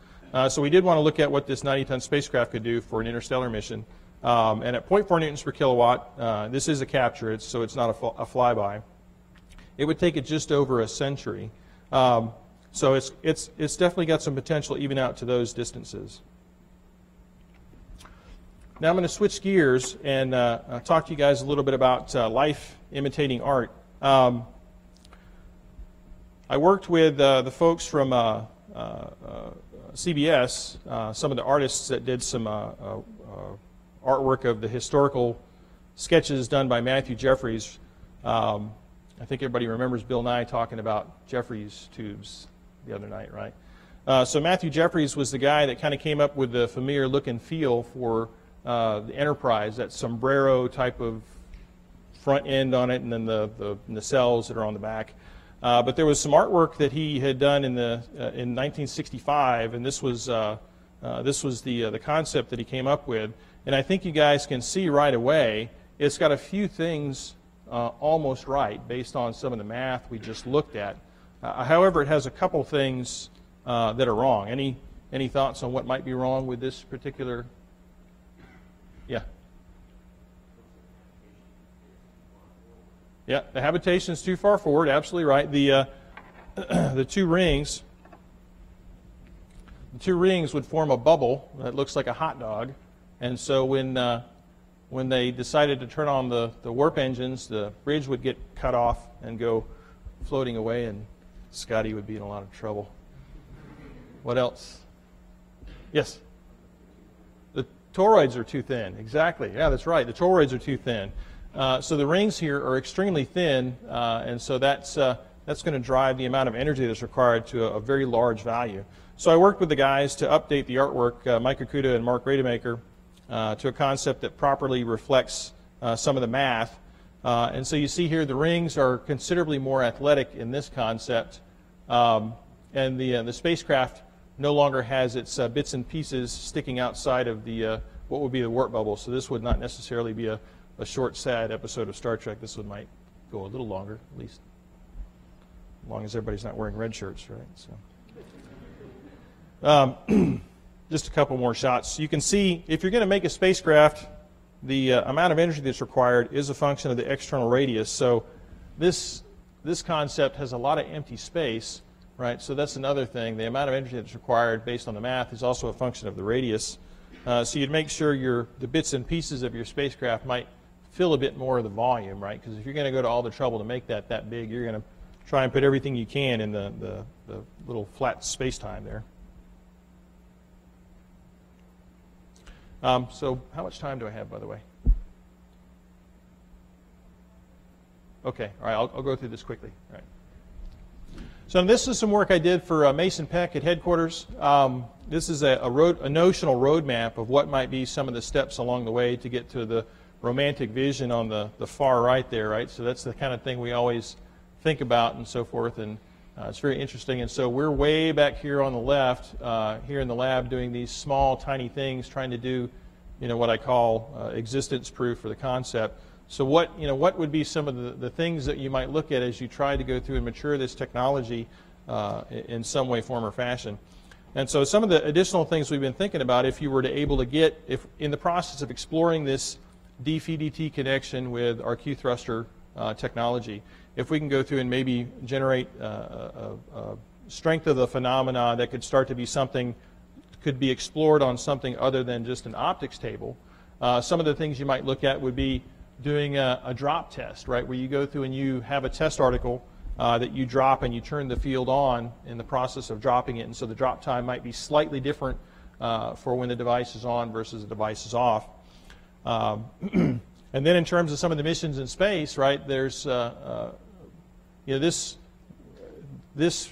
So we did want to look at what this 90-ton spacecraft could do for an interstellar mission. And at 0.4 newtons per kilowatt, this is a capture, so it's not a flyby. It would take it just over a century. So it's definitely got some potential even out to those distances. Now I'm going to switch gears and talk to you guys a little bit about life imitating art. I worked with the folks from CBS, some of the artists that did some artwork of the historical sketches done by Matthew Jeffries. I think everybody remembers Bill Nye talking about Jeffries tubes the other night, right? So Matthew Jeffries was the guy that kind of came up with the familiar look and feel for the Enterprise, that sombrero type of front end on it, and then the nacelles that are on the back. But there was some artwork that he had done in 1965, and this was the concept that he came up with. And I think you guys can see right away it's got a few things almost right based on some of the math we just looked at. However, it has a couple things that are wrong. Any thoughts on what might be wrong with this particular? Yeah. Yeah, the habitation's too far forward. Absolutely right. The two rings would form a bubble that looks like a hot dog, and so when they decided to turn on the warp engines, the bridge would get cut off and go floating away, and Scotty would be in a lot of trouble. What else? Yes. The toroids are too thin. Exactly. Yeah, that's right. The toroids are too thin. So the rings here are extremely thin, and so that's going to drive the amount of energy that's required to a very large value. So I worked with the guys to update the artwork, Mike Okuda and Mark Rademacher, to a concept that properly reflects some of the math. And so you see here the rings are considerably more athletic in this concept, and the spacecraft no longer has its bits and pieces sticking outside of the what would be the warp bubble. So this would not necessarily be a short, sad episode of Star Trek. This one might go a little longer, at least, as long as everybody's not wearing red shirts, right? So, just a couple more shots. You can see if you're going to make a spacecraft, the amount of energy that's required is a function of the external radius. So, this concept has a lot of empty space, right? So that's another thing. The amount of energy that's required based on the math is also a function of the radius. So you'd make sure the bits and pieces of your spacecraft might fill a bit more of the volume, right? Because if you're going to go to all the trouble to make that big, you're going to try and put everything you can in the little flat space-time there. So how much time do I have, by the way? Okay, all right, I'll go through this quickly. All right. So this is some work I did for Mason Peck at headquarters. This is a notional roadmap of what might be some of the steps along the way to get to the romantic vision on the far right there, right? So that's the kind of thing we always think about and so forth, and it's very interesting. And so we're way back here on the left, here in the lab, doing these small, tiny things, trying to do, what I call existence proof for the concept. So what would be some of the things that you might look at as you try to go through and mature this technology in some way, form, or fashion? And so some of the additional things we've been thinking about, if you were to able to get, if in the process of exploring this DFT connection with our Q thruster technology, if we can go through and maybe generate a strength of the phenomena that could start to be something, could be explored on something other than just an optics table. Some of the things you might look at would be doing a drop test, right, where you go through and you have a test article that you drop and you turn the field on in the process of dropping it, and so the drop time might be slightly different for when the device is on versus the device is off. And then in terms of some of the missions in space, right, there's this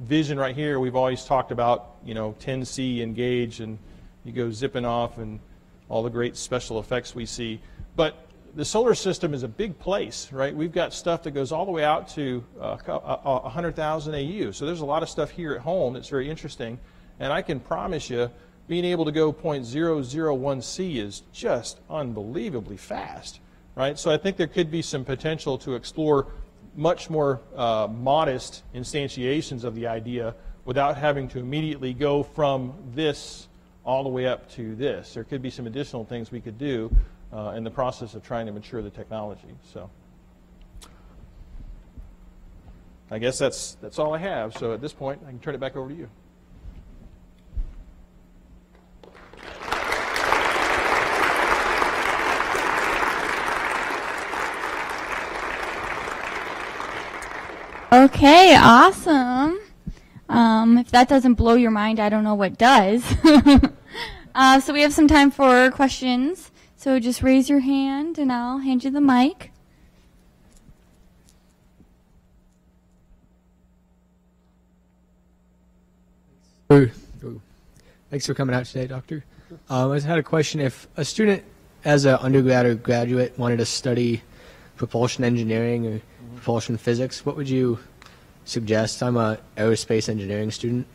vision right here we've always talked about, 10C engage, and you go zipping off and all the great special effects we see. But the solar system is a big place, right? We've got stuff that goes all the way out to 100,000 AU. So there's a lot of stuff here at home that's very interesting. And I can promise you, being able to go 0.001C is just unbelievably fast, right? So I think there could be some potential to explore much more modest instantiations of the idea without having to immediately go from this all the way up to this. There could be some additional things we could do in the process of trying to mature the technology. So I guess that's all I have. So at this point, I can turn it back over to you. Okay, awesome. If that doesn't blow your mind, I don't know what does. So we have some time for questions. So just raise your hand and I'll hand you the mic. Thanks for coming out today, Doctor. I just had a question. If a student, as an undergrad or graduate, wanted to study propulsion engineering or propulsion physics, what would you suggest? I'm an aerospace engineering student.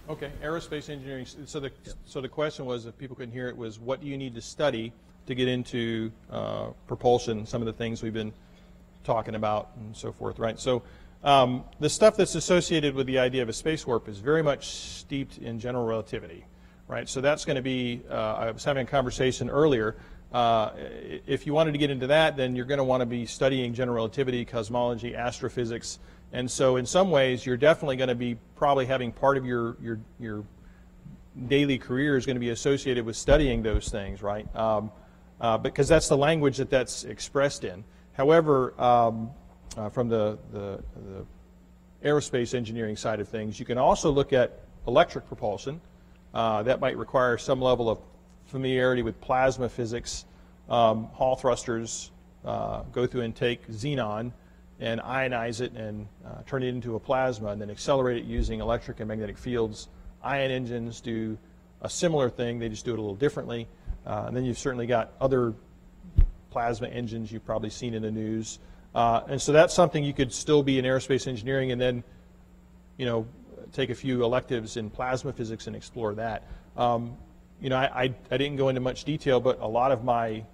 Okay, aerospace engineering. So the question was, if people couldn't hear it, was what do you need to study to get into propulsion, some of the things we've been talking about and so forth, right? So the stuff that's associated with the idea of a space warp is very much steeped in general relativity, right? So that's going to be, I was having a conversation earlier, if you wanted to get into that, then you're going to want to be studying general relativity, cosmology, astrophysics, and so in some ways you're definitely going to be probably having part of your daily career is going to be associated with studying those things, right? Because that's the language that's expressed in. However, from the aerospace engineering side of things, you can also look at electric propulsion. That might require some level of familiarity with plasma physics. Hall thrusters go through and take xenon and ionize it and turn it into a plasma and then accelerate it using electric and magnetic fields. Ion engines do a similar thing, they just do it a little differently. And then you've certainly got other plasma engines you've probably seen in the news. And so that's something you could still be in aerospace engineering and then, you know, take a few electives in plasma physics and explore that. You know, I didn't go into much detail, but a lot of my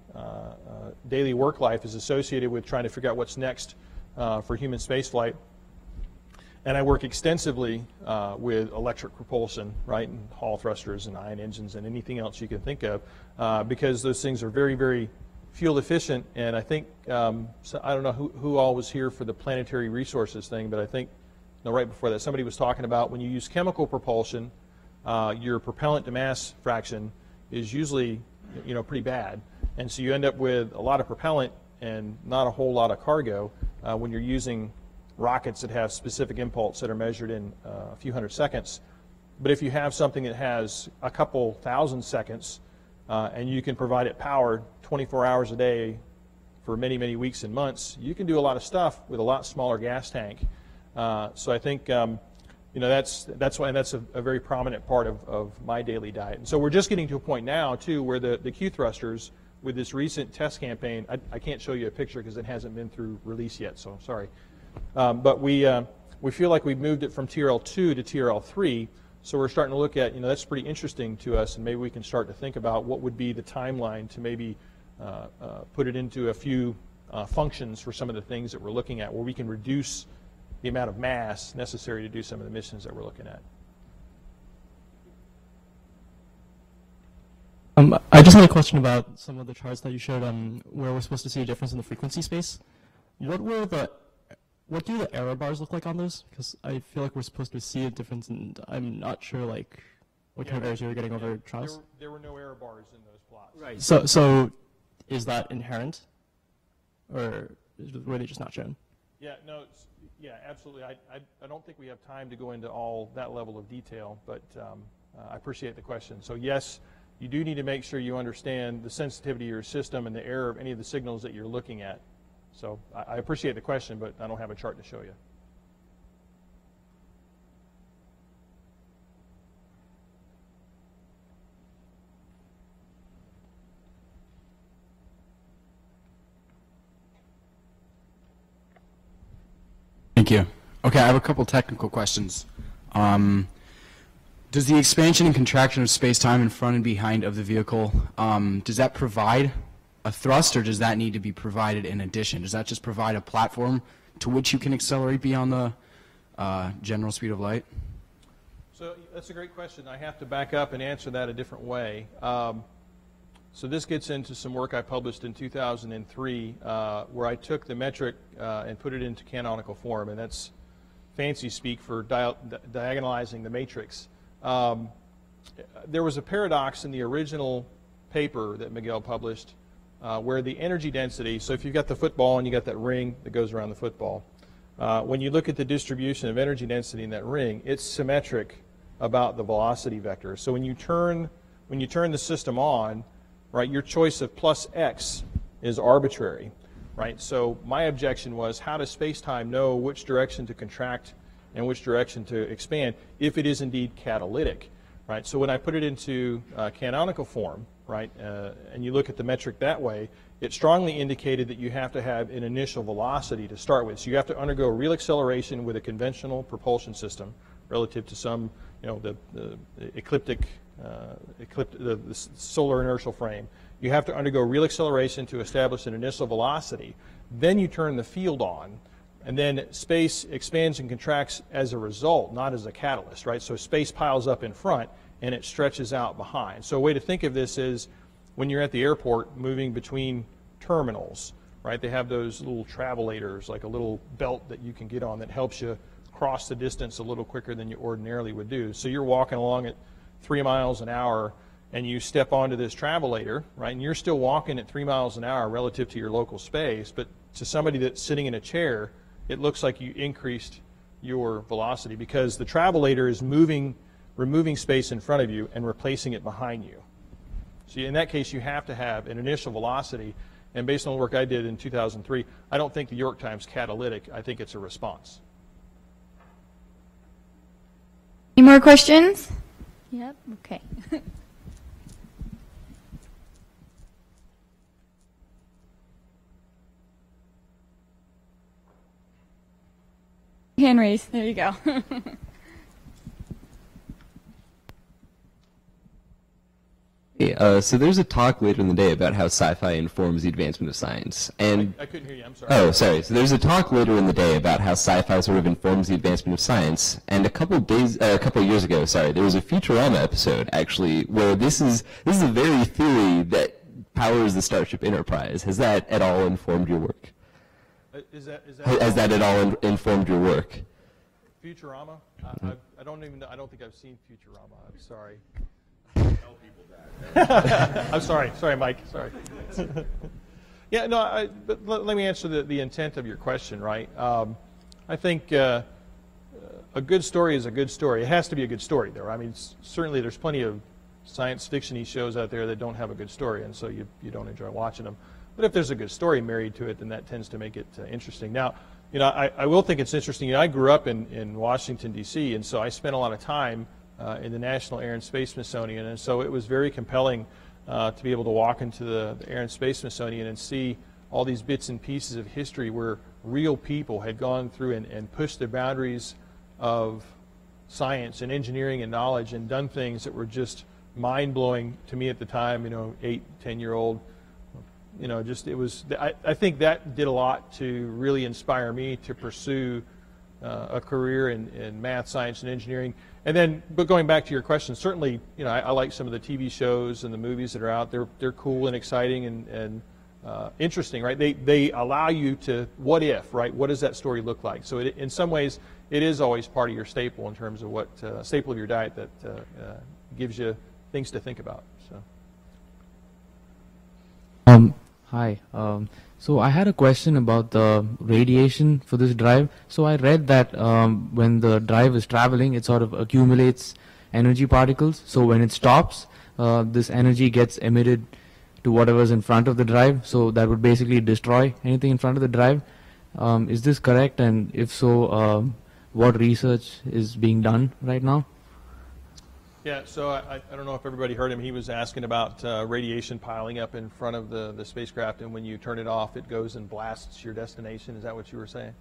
daily work life is associated with trying to figure out what's next for human spaceflight. And I work extensively with electric propulsion, right, and Hall thrusters and ion engines and anything else you can think of, because those things are very, very fuel efficient. And I think, so I don't know who all was here for the planetary resources thing, but I think, no, right before that, somebody was talking about when you use chemical propulsion, your propellant to mass fraction is usually, you know, pretty bad. And so you end up with a lot of propellant and not a whole lot of cargo when you're using rockets that have specific impulse that are measured in a few hundred seconds. But if you have something that has a couple thousand seconds and you can provide it power 24 hours a day for many, many weeks and months, you can do a lot of stuff with a lot smaller gas tank. So I think you know, that's why, and that's a very prominent part of my daily diet. And so we're just getting to a point now too where the Q thrusters with this recent test campaign, I can't show you a picture because it hasn't been through release yet, so sorry. But we feel like we've moved it from TRL2 to TRL3, so we're starting to look at, you know, that's pretty interesting to us, and maybe we can start to think about what would be the timeline to maybe put it into a few functions for some of the things that we're looking at, where we can reduce the amount of mass necessary to do some of the missions that we're looking at. I just had a question about some of the charts that you showed on where we're supposed to see a difference in the frequency space. What do the error bars look like on those? Because I feel like we're supposed to see a difference, and I'm not sure like what kind of errors you were getting over trials. There were no error bars in those plots. Right. So is that inherent, or were they just not shown? Yeah. No. Yeah. Absolutely. I don't think we have time to go into all that level of detail, but I appreciate the question. So yes, you do need to make sure you understand the sensitivity of your system and the error of any of the signals that you're looking at. So I appreciate the question, but I don't have a chart to show you. Thank you. Okay, I have a couple technical questions. Does the expansion and contraction of space-time in front and behind of the vehicle, does that provide a thrust, or does that need to be provided in addition? Does that just provide a platform to which you can accelerate beyond the general speed of light? So that's a great question. I have to back up and answer that a different way. So this gets into some work I published in 2003 where I took the metric and put it into canonical form, and that's fancy speak for diagonalizing the matrix. There was a paradox in the original paper that Miguel published where the energy density, so if you've got the football and you got that ring that goes around the football, when you look at the distribution of energy density in that ring, it's symmetric about the velocity vector. So when you turn the system on, right, your choice of plus x is arbitrary, right? So my objection was, how does space-time know which direction to contract and which direction to expand if it is indeed catalytic, right? So when I put it into canonical form, right, and you look at the metric that way, it strongly indicated that you have to have an initial velocity to start with. So you have to undergo real acceleration with a conventional propulsion system relative to some, the solar inertial frame. You have to undergo real acceleration to establish an initial velocity. Then you turn the field on, and then space expands and contracts as a result, not as a catalyst, right? So space piles up in front, and it stretches out behind. So a way to think of this is when you're at the airport moving between terminals, right? They have those little travelators, like a little belt that you can get on that helps you cross the distance a little quicker than you ordinarily would do. So you're walking along at 3 miles an hour, and you step onto this travelator, right? And you're still walking at 3 miles an hour relative to your local space, but to somebody that's sitting in a chair, it looks like you increased your velocity because the travelator is removing space in front of you and replacing it behind you. So in that case, you have to have an initial velocity, and based on the work I did in 2003, I don't think the York time's catalytic. I think it's a response. Any more questions? Yep, okay. Hand raised, there you go. So there's a talk later in the day about how sci-fi informs the advancement of science. And I couldn't hear you, I'm sorry. Oh, sorry. So there's a talk later in the day about how sci-fi sort of informs the advancement of science. And a couple of years ago, there was a Futurama episode actually where this is the very theory that powers the Starship Enterprise. Has that at all informed your work? Has that at all informed your work? Futurama? I don't think I've seen Futurama. I'm sorry. I'm sorry, Mike. Sorry. Yeah, no. But let me answer the intent of your question, right? I think a good story is a good story. It has to be a good story, though. I mean, certainly there's plenty of science fiction-y shows out there that don't have a good story, and so you don't enjoy watching them. But if there's a good story married to it, then that tends to make it interesting. Now, I will think it's interesting. I grew up in Washington, D.C., and so I spent a lot of time in the National Air and Space Smithsonian, and so it was very compelling to be able to walk into the Air and Space Smithsonian and see all these bits and pieces of history where real people had gone through and pushed the boundaries of science and engineering and knowledge and done things that were just mind-blowing to me at the time, 8, 10-year-old. I think that did a lot to really inspire me to pursue a career in math, science, and engineering. And then, but going back to your question, certainly, I like some of the TV shows and the movies that are out. They're cool and exciting and interesting, right? They allow you to, what if, right? What does that story look like? So in some ways, it is always part of your staple in terms of what staple of your diet that gives you things to think about. So. Hi. So I had a question about the radiation for this drive. So I read that when the drive is traveling, it sort of accumulates energy particles. So when it stops, this energy gets emitted to whatever's in front of the drive. So that would basically destroy anything in front of the drive. Is this correct? And if so, what research is being done right now? Yeah, so I don't know if everybody heard him. He was asking about radiation piling up in front of the spacecraft, and when you turn it off, it goes and blasts your destination. Is that what you were saying?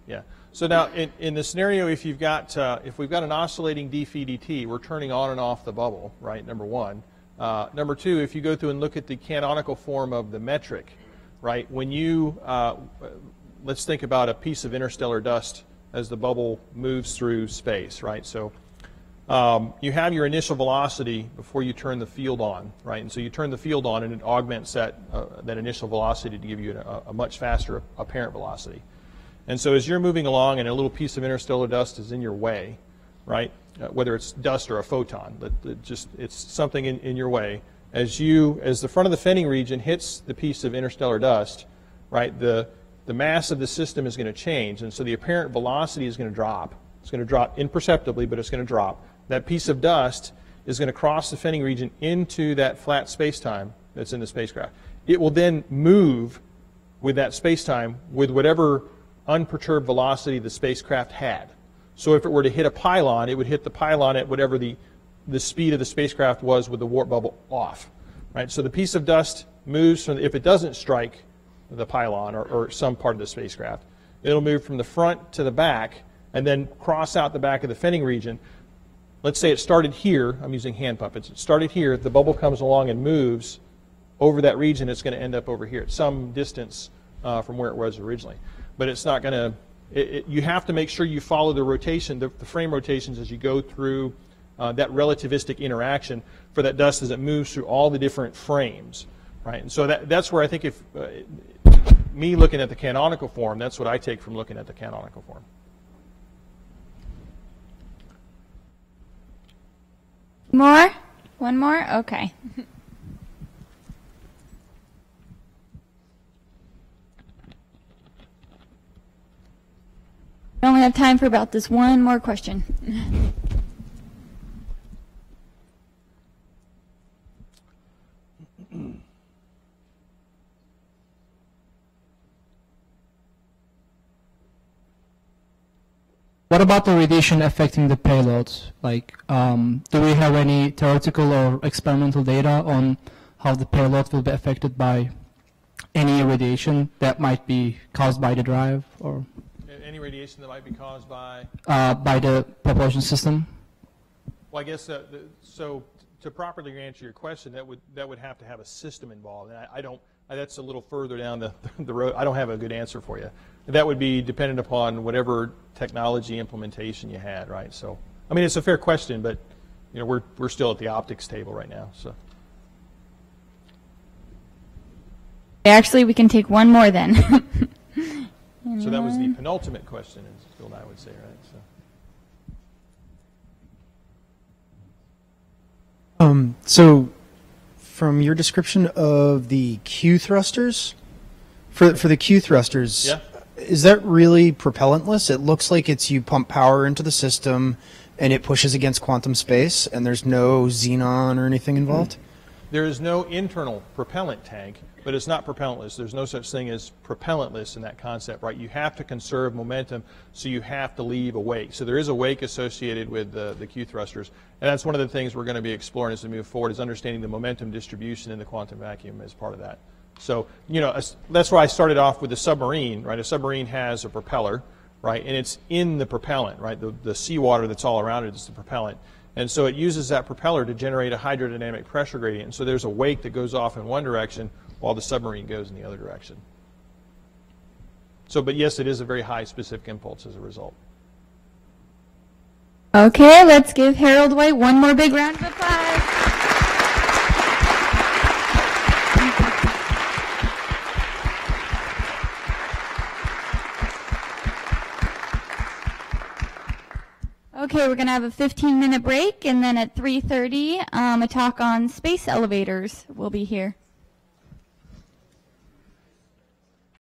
Yeah. So now, in the scenario, if we've got an oscillating d-phi dt, we're turning on and off the bubble, right? Number one. Number two, if you go through and look at the canonical form of the metric, right, when you, let's think about a piece of interstellar dust as the bubble moves through space, right? So you have your initial velocity before you turn the field on, right? And so you turn the field on and it augments that initial velocity to give you a much faster apparent velocity. And so as you're moving along and a little piece of interstellar dust is in your way, right? Whether it's dust or a photon, it's something in your way. As the front of the fending region hits the piece of interstellar dust, right, the mass of the system is going to change, and so the apparent velocity is going to drop. It's going to drop imperceptibly, but it's going to drop. That piece of dust is going to cross the fending region into that flat space-time that's in the spacecraft. It will then move with that space-time with whatever unperturbed velocity the spacecraft had. So if it were to hit a pylon, it would hit the pylon at whatever the speed of the spacecraft was with the warp bubble off. Right? So the piece of dust moves from, if it doesn't strike the pylon or some part of the spacecraft, it'll move from the front to the back and then cross out the back of the fending region. Let's say it started here. I'm using hand puppets. It started here. The bubble comes along and moves over that region. It's going to end up over here at some distance from where it was originally. But it's not going to... you have to make sure you follow the rotation, the frame rotations as you go through that relativistic interaction for that dust as it moves through all the different frames, right? And so that's where I think if me looking at the canonical form, that's what I take from looking at the canonical form. More? One more? Okay. I only have time for about this one more question. What about the radiation affecting the payloads? Like, do we have any theoretical or experimental data on how the payload will be affected by any radiation that might be caused by the drive, or any radiation that might be caused by the propulsion system? Well, I guess so. To properly answer your question, that would have to have a system involved, and I don't. That's a little further down the road. I don't have a good answer for you. That would be dependent upon whatever technology implementation you had, right? So, I mean, it's a fair question, but you know, we're still at the optics table right now. So, actually, we can take one more then. So that was the penultimate question, as Bill and I would say, right? So from your description of the Q thrusters, for the Q thrusters, yeah. Is that really propellantless? It looks like you pump power into the system and it pushes against quantum space, and there's no xenon or anything involved? There is no internal propellant tank, but it's not propellantless. There's no such thing as propellantless in that concept, right? You have to conserve momentum, so you have to leave a wake. So there is a wake associated with the Q thrusters, and that's one of the things we're going to be exploring as we move forward, is understanding the momentum distribution in the quantum vacuum as part of that. So, you know, that's why I started off with the submarine, right? A submarine has a propeller, right? And it's in the propellant, right? The seawater that's all around it is the propellant. And so it uses that propeller to generate a hydrodynamic pressure gradient. And so there's a wake that goes off in one direction while the submarine goes in the other direction. So, but yes, it is a very high specific impulse as a result. Okay, let's give Harold White one more big round of applause. Okay, we're going to have a 15-minute break, and then at 3:30, a talk on space elevators will be here.